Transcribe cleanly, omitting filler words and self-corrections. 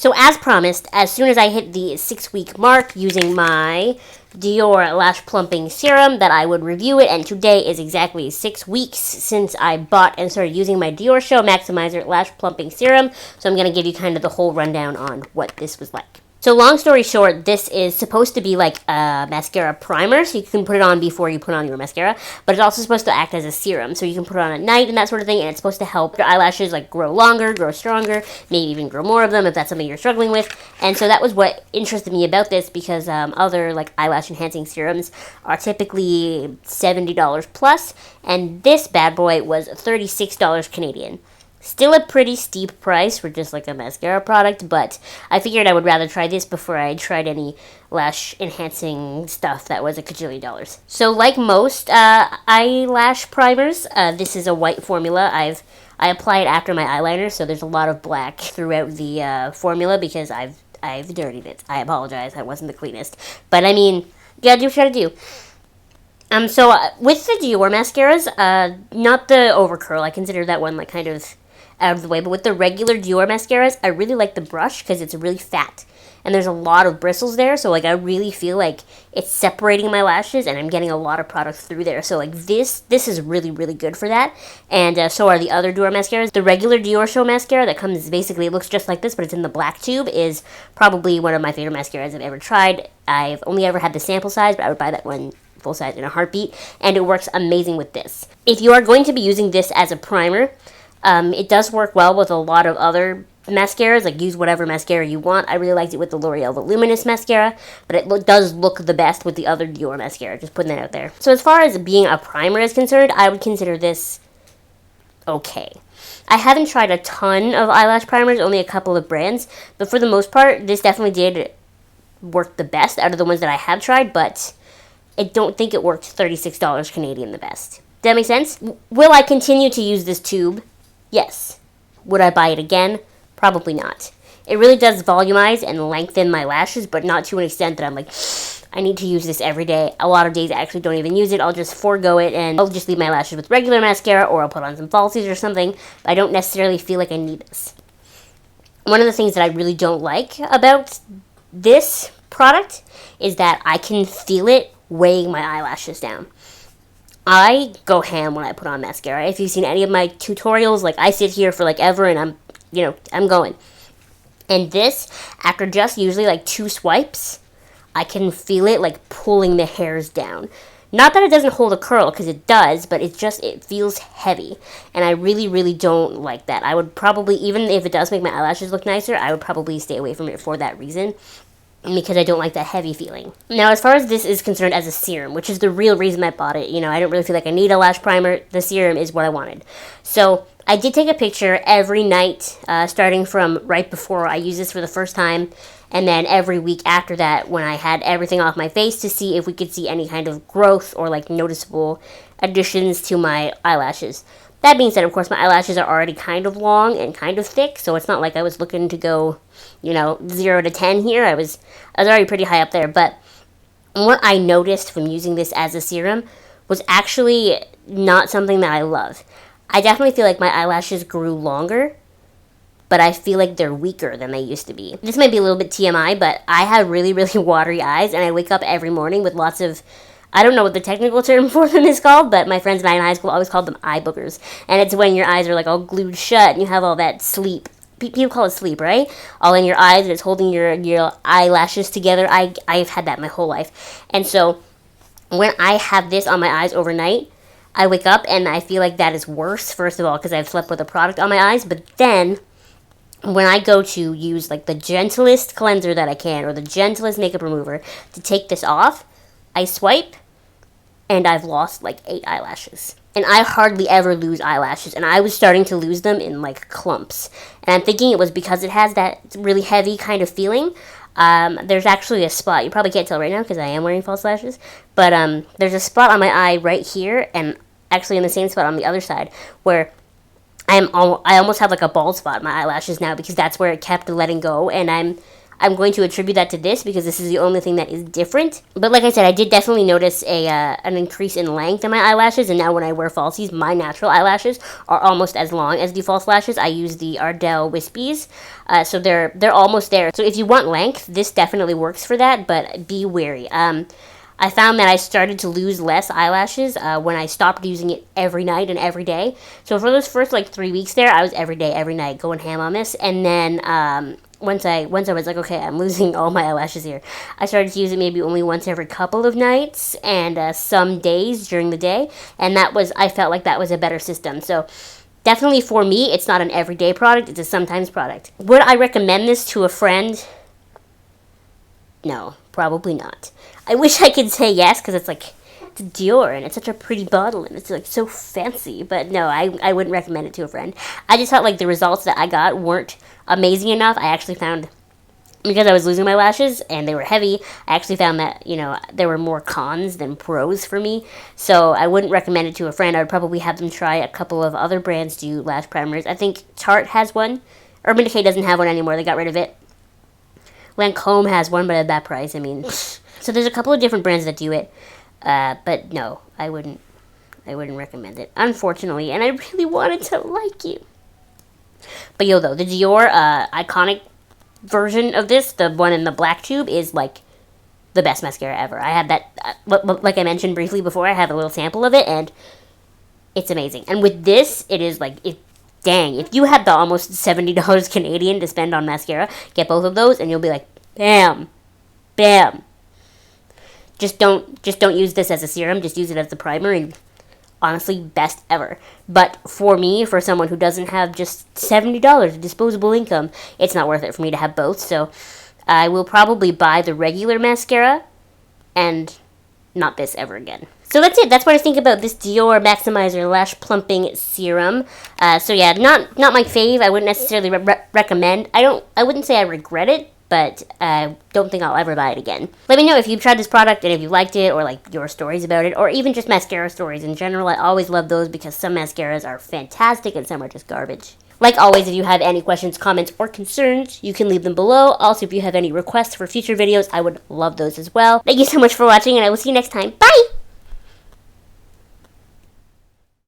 So as promised, as soon as I hit the 6-week mark using my Dior Lash Plumping Serum, that I would review it, and today is exactly 6 weeks since I bought and started using my Diorshow Maximizer Lash Plumping Serum, so I'm going to give you kind of the whole rundown on what this was like. So long story short, this is supposed to be like a mascara primer, so you can put it on before you put on your mascara, but it's also supposed to act as a serum, so you can put it on at night and that sort of thing, and it's supposed to help your eyelashes like grow longer, grow stronger, maybe even grow more of them if that's something you're struggling with. And so that was what interested me about this, because other like eyelash enhancing serums are typically $70 plus, and this bad boy was $36 Canadian. Still a pretty steep price for just like a mascara product, but I figured I would rather try this before I tried any lash enhancing stuff that was a cajillion dollars. So like most eyelash primers, this is a white formula. I apply it after my eyeliner, so there's a lot of black throughout the formula because I've dirtied it. I apologize, that wasn't the cleanest. But I mean, you gotta do what you gotta do. With the Dior mascaras, not the overcurl, I consider that one like kind of out of the way, but with the regular Dior mascaras, I really like the brush because it's really fat and there's a lot of bristles there, so like I really feel like it's separating my lashes and I'm getting a lot of product through there. So like this is really, really good for that, and so are the other Dior mascaras. The regular Diorshow mascara that comes, basically it looks just like this but it's in the black tube, is probably one of my favorite mascaras I've ever tried. I've only ever had the sample size, but I would buy that one full size in a heartbeat, and it works amazing with this. If you are going to be using this as a primer, it does work well with a lot of other mascaras, like use whatever mascara you want. I really liked it with the L'Oreal Voluminous Mascara, but it does look the best with the other Dior mascara, just putting that out there. So as far as being a primer is concerned, I would consider this okay. I haven't tried a ton of eyelash primers, only a couple of brands, but for the most part, this definitely did work the best out of the ones that I have tried, but I don't think it worked $36 Canadian the best. Does that make sense? Will I continue to use this tube? Yes. Would I buy it again? Probably not. It really does volumize and lengthen my lashes, but not to an extent that I'm like, I need to use this every day. A lot of days I actually don't even use it. I'll just forego it and I'll just leave my lashes with regular mascara, or I'll put on some falsies or something. But I don't necessarily feel like I need this. One of the things that I really don't like about this product is that I can feel it weighing my eyelashes down. I go ham when I put on mascara. If you've seen any of my tutorials, like I sit here for like ever and I'm going. And this, after just usually like 2 swipes, I can feel it like pulling the hairs down. Not that it doesn't hold a curl, because it does, but it feels heavy. And I really, really don't like that. I would probably, even if it does make my eyelashes look nicer, I would probably stay away from it for that reason, because I don't like that heavy feeling. Now, as far as this is concerned as a serum, which is the real reason I bought it, I don't really feel like I need a lash primer. The serum is what I wanted. So I did take a picture every night, starting from right before I used this for the first time, and then every week after that when I had everything off my face, to see if we could see any kind of growth or like noticeable additions to my eyelashes. That being said, of course, my eyelashes are already kind of long and kind of thick, so it's not like I was looking to go, 0 to 10 here. I was already pretty high up there, but what I noticed from using this as a serum was actually not something that I love. I definitely feel like my eyelashes grew longer, but I feel like they're weaker than they used to be. This might be a little bit TMI, but I have really, really watery eyes, and I wake up every morning with lots of, I don't know what the technical term for them is called, but my friends and I in high school always called them eye boogers. And it's when your eyes are like all glued shut and you have all that sleep. People call it sleep, right? All in your eyes, and it's holding your eyelashes together. I've had that my whole life. And so when I have this on my eyes overnight, I wake up and I feel like that is worse, first of all, because I've slept with a product on my eyes. But then when I go to use like the gentlest cleanser that I can, or the gentlest makeup remover to take this off, I swipe and I've lost like 8 eyelashes. And I hardly ever lose eyelashes, and I was starting to lose them in like clumps. And I'm thinking it was because it has that really heavy kind of feeling. There's actually a spot, you probably can't tell right now because I am wearing false lashes, but there's a spot on my eye right here, and actually in the same spot on the other side, where I almost have like a bald spot in my eyelashes now, because that's where it kept letting go, and I'm going to attribute that to this because this is the only thing that is different. But like I said, I did definitely notice an increase in length in my eyelashes, and now when I wear falsies, my natural eyelashes are almost as long as the false lashes. I use the Ardell Wispies, so they're almost there. So if you want length, this definitely works for that, but be wary. I found that I started to lose less eyelashes when I stopped using it every night and every day. So for those first like 3 weeks there, I was every day, every night going ham on this, and then once I was like, okay, I'm losing all my eyelashes here, I started to use it maybe only once every couple of nights and some days during the day, and I felt like that was a better system. So definitely for me, it's not an everyday product, it's a sometimes product. Would I recommend this to a friend? No, probably not. I wish I could say yes, because it's like, it's Dior, and it's such a pretty bottle, and it's like so fancy, but no, I wouldn't recommend it to a friend. I just felt like the results that I got weren't amazing enough. I actually found, because I was losing my lashes, and they were heavy, I actually found that, you know, there were more cons than pros for me, so I wouldn't recommend it to a friend. I would probably have them try a couple of other brands do lash primers. I think Tarte has one. Urban Decay doesn't have one anymore, they got rid of it. Lancome has one, but at that price, I mean. So there's a couple of different brands that do it, but no, I wouldn't recommend it, unfortunately, and I really wanted to like you. But yo, though, the Dior iconic version of this, the one in the black tube, is like the best mascara ever. I had that, like I mentioned briefly before, I had a little sample of it, and it's amazing. And with this, it is like, dang, if you had the almost $70 Canadian to spend on mascara, get both of those, and you'll be like, bam, bam. Just don't use this as a serum, just use it as the primer, and honestly, best ever. But for me, for someone who doesn't have just $70 disposable income, it's not worth it for me to have both, so I will probably buy the regular mascara and not this ever again. So that's it. That's what I think about this Dior Maximizer Lash Plumping Serum. So yeah, not my fave. I wouldn't necessarily recommend. I wouldn't say I regret it, but I don't think I'll ever buy it again. Let me know if you've tried this product and if you liked it, or like your stories about it, or even just mascara stories in general. I always love those because some mascaras are fantastic and some are just garbage. Like always, if you have any questions, comments, or concerns, you can leave them below. Also, if you have any requests for future videos, I would love those as well. Thank you so much for watching, and I will see you next time. Bye!